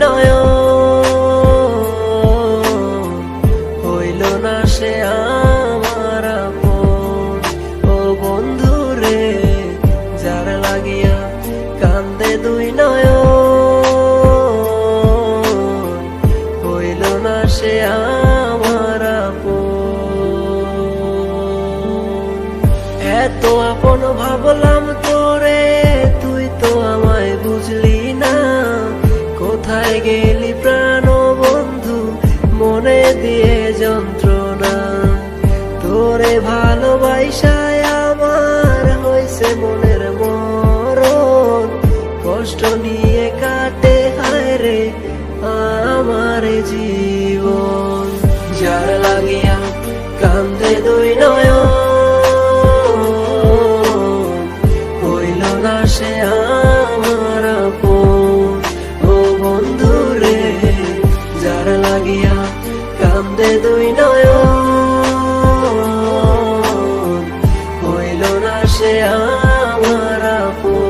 নয়ন হইল না সে আমার আপন। ও বন্ধু রে, যার লাগিয়া কান্দে দুই নয়ন হইল না সে আমার আপন। এত আপন ভাবলাম তোরে, তুই তো আমায় বুঝলি না। কোথায় গেলি প্রাণ বন্ধু, মনে দিয়ে যন্ত্রণা। তোরে ভালোবাসায় আমার হইছে মনের মরণ। কষ্ট নিয়ে কাটে হায় রে আমার জীবন। যার লাগিয়া কান্দে দুই নয়ন হইল না সে আমার আপন। ও বন্ধু রে, যার লাগিয়া কান্দে দুই নয়ন হইল না সে আমার আপন।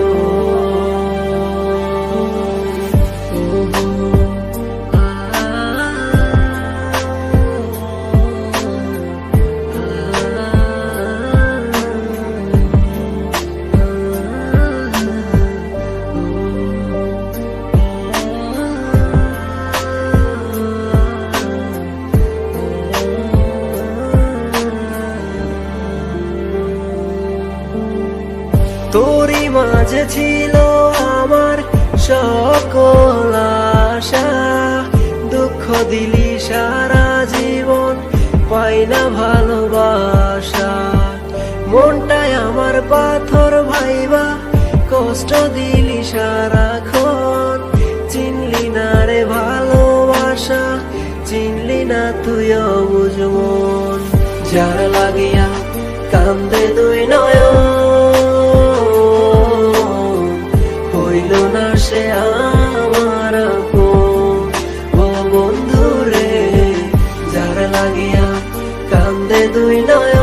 তোরই মাঝে ছিল আমার সকল আশা, দুঃখ দিলি সারা জীবন পাই না ভালোবাসা। মনটায় আমার পাথর ভাইবা কষ্ট দিলি সারাক্ষণ। চিনলি না রে ভালোবাসা, চিনলি না তুই অবুঝ মন। যার লাগিয়া কান্দে দুই নয়ন হইল না সে আমার আপন। ও বন্ধু রে, যার লাগিয়া কান্দে দুই নয়ন